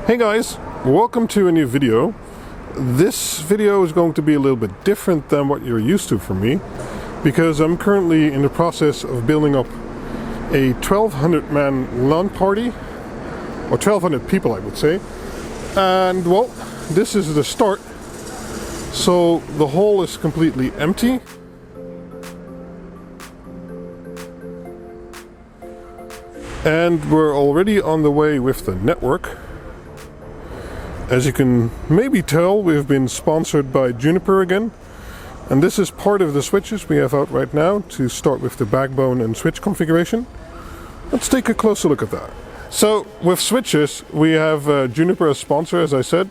Hey guys, welcome to a new video. This video is going to be a little bit different than what you're used to from me, because I'm currently in the process of building up a 1200 man LAN party, or 1200 people I would say. And well, this is the start. So the hall is completely empty. And we're already on the way with the network. As you can maybe tell, we've been sponsored by Juniper again. And this is part of the switches we have out right now to start with the backbone and switch configuration. Let's take a closer look at that. So with switches, we have Juniper as sponsor, as I said.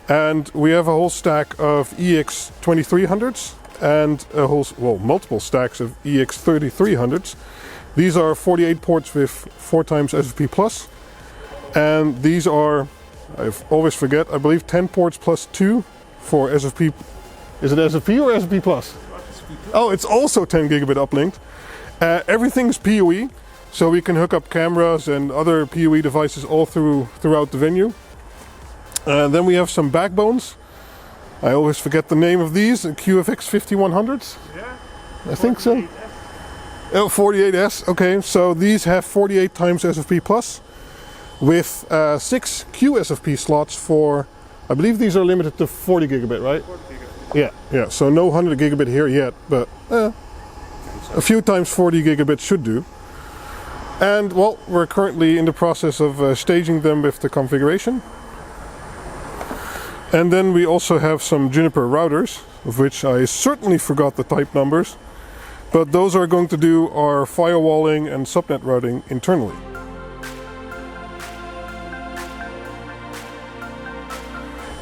And we have a whole stack of EX2300s and a whole, well, multiple stacks of EX3300s. These are 48 ports with 4 times SFP+. And these are, I always forget, I believe 10 ports plus 2 for SFP. Is it SFP or SFP+? Oh, it's also 10 gigabit uplink. Everything's PoE, so we can hook up cameras and other PoE devices all throughout the venue. Then we have some backbones. I always forget the name of these, QFX 5100s? Yeah. I think so. Oh, 48S, okay, so these have 48 times SFP+, with 6 QSFP slots for, I believe these are limited to 40 gigabit, right? 40 gigabit. Yeah, so no 100 gigabit here yet, but a few times 40 gigabit should do. And well, we're currently in the process of staging them with the configuration. And then we also have some Juniper routers, of which I certainly forgot the type numbers. But those are going to do our firewalling and subnet routing internally.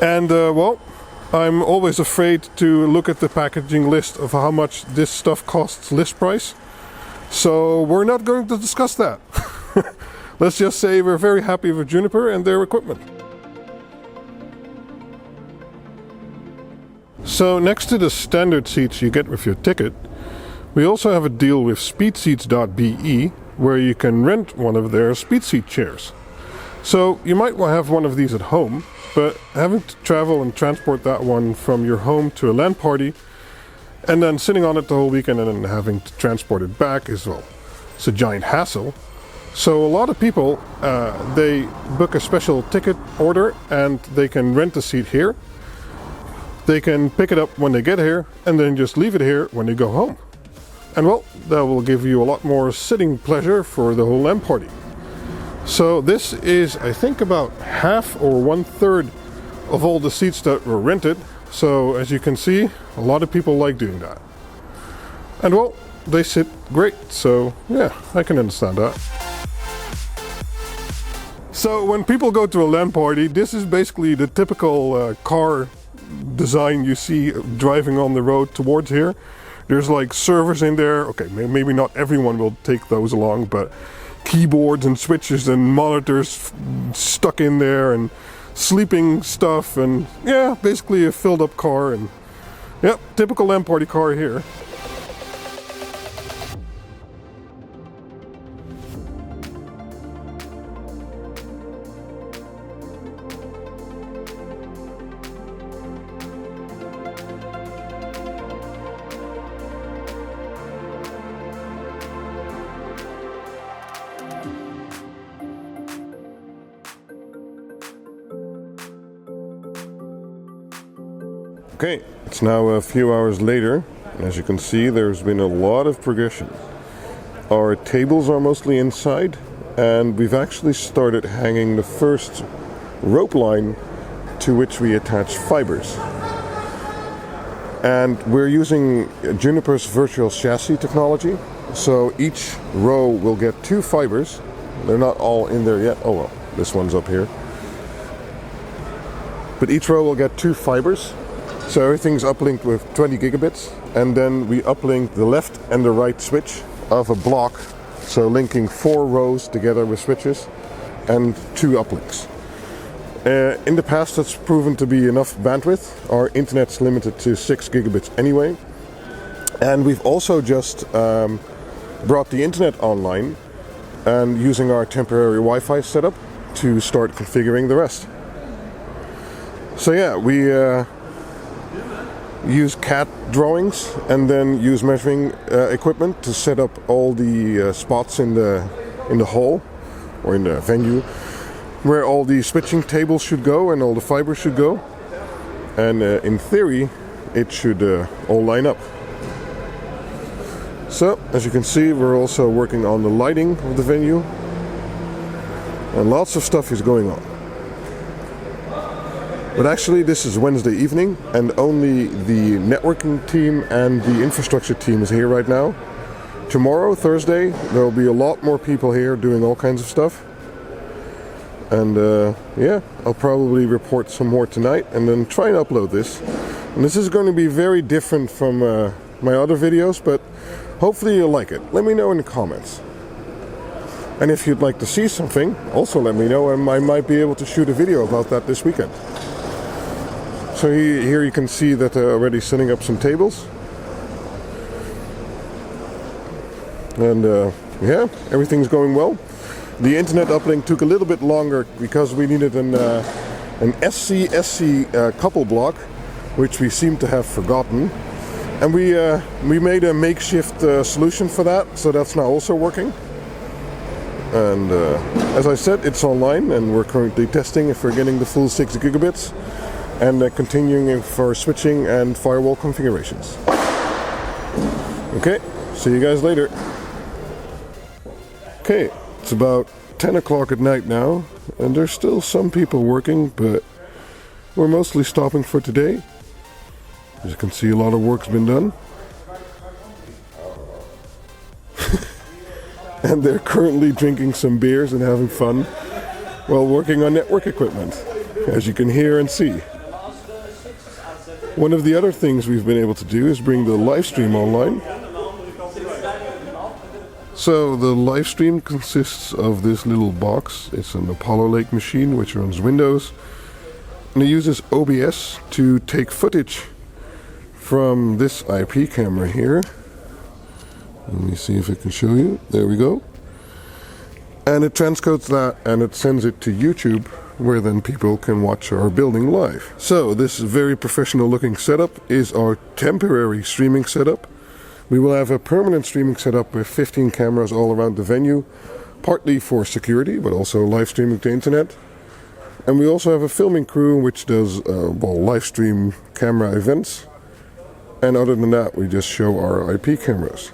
And well, I'm always afraid to look at the packaging list of how much this stuff costs list price. So we're not going to discuss that. Let's just say we're very happy with Juniper and their equipment. So next to the standard seats you get with your ticket, we also have a deal with speedseats.be where you can rent one of their speedseat chairs. So you might have one of these at home, but having to travel and transport that one from your home to a LAN party and then sitting on it the whole weekend and then having to transport it back is, well, it's a giant hassle. So a lot of people, they book a special ticket order and they can rent a seat here. They can pick it up when they get here and then just leave it here when they go home. And well, that will give you a lot more sitting pleasure for the whole LAN party. So this is, I think, about half or 1/3 of all the seats that were rented. So as you can see, a lot of people like doing that. And well, they sit great. So yeah, I can understand that. So when people go to a LAN party, this is basically the typical car design you see driving on the road towards here. There's like servers in there. Okay, maybe not everyone will take those along, but keyboards and switches and monitors stuck in there and sleeping stuff, and yeah, basically a filled up car. And yep, typical LAN party car here. Okay, it's now a few hours later. As you can see, there's been a lot of progression. Our tables are mostly inside, and we've actually started hanging the first rope line to which we attach fibers. And we're using Juniper's virtual chassis technology, so each row will get 2 fibers. They're not all in there yet. Oh well, this one's up here. But each row will get 2 fibers. So everything's uplinked with 20 gigabits, and then we uplink the left and the right switch of a block, so linking 4 rows together with switches and 2 uplinks. In the past that's proven to be enough bandwidth. Our internet's limited to 6 gigabits anyway. And we've also just brought the internet online and using our temporary Wi-Fi setup to start configuring the rest. So yeah, we use CAD drawings and then use measuring equipment to set up all the spots in the hall or in the venue where all the switching tables should go and all the fibers should go. And in theory, it should all line up. So, as you can see, we're also working on the lighting of the venue. And lots of stuff is going on. But actually, this is Wednesday evening, and only the networking team and the infrastructure team is here right now. Tomorrow, Thursday, there will be a lot more people here doing all kinds of stuff. And yeah, I'll probably report some more tonight and then try and upload this. And this is going to be very different from my other videos, but hopefully you'll like it. Let me know in the comments. And if you'd like to see something, also let me know, and I might be able to shoot a video about that this weekend. So here you can see that they're already setting up some tables. And yeah, everything's going well. The internet uplink took a little bit longer because we needed an SC couple block, which we seem to have forgotten. And we made a makeshift solution for that, so that's now also working. And as I said, it's online, and we're currently testing if we're getting the full 6 gigabits, and continuing for switching and firewall configurations. Okay, see you guys later. Okay, it's about 10 o'clock at night now, and there's still some people working, but we're mostly stopping for today. As you can see, a lot of work's been done. And they're currently drinking some beers and having fun while working on network equipment, as you can hear and see. One of the other things we've been able to do is bring the live stream online. So the live stream consists of this little box. It's an Apollo Lake machine which runs Windows, and it uses OBS to take footage from this IP camera here. Let me see if I can show you. There we go. And it transcodes that and it sends it to YouTube, where then people can watch our building live. So this very professional looking setup is our temporary streaming setup. We will have a permanent streaming setup with 15 cameras all around the venue, partly for security, but also live streaming to internet. And we also have a filming crew which does live stream camera events. And other than that, we just show our IP cameras.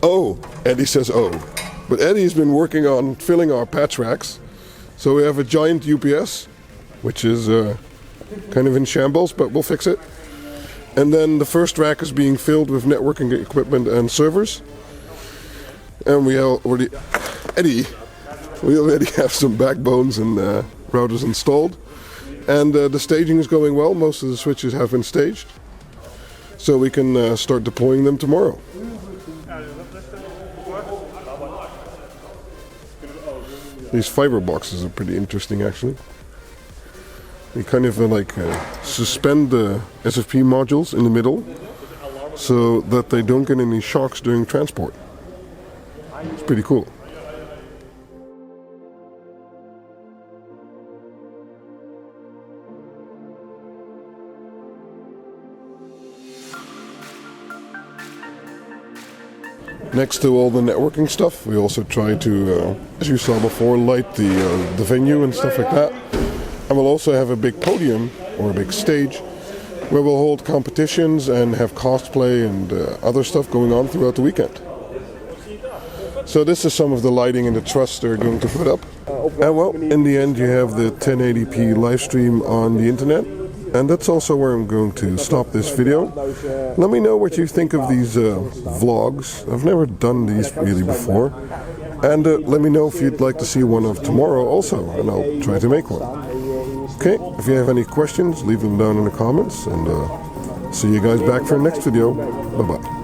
Oh, Eddie says oh. But Eddie's been working on filling our patch racks. So we have a giant UPS, which is kind of in shambles, but we'll fix it. And then the first rack is being filled with networking equipment and servers. And we already have some backbones and routers installed. And the staging is going well. Most of the switches have been staged. So we can start deploying them tomorrow. These fiber boxes are pretty interesting, actually. They kind of suspend the SFP modules in the middle so that they don't get any shocks during transport. It's pretty cool. Next to all the networking stuff, we also try to, as you saw before, light the venue and stuff like that. And we'll also have a big podium, or a big stage, where we'll hold competitions and have cosplay and other stuff going on throughout the weekend. So this is some of the lighting and the truss they're going to put up. And well, in the end you have the 1080p live stream on the internet. And that's also where I'm going to stop this video. Let me know what you think of these vlogs. I've never done these really before. And let me know if you'd like to see one of tomorrow also, and I'll try to make one. Okay, if you have any questions, leave them down in the comments, and see you guys back for the next video. Bye-bye.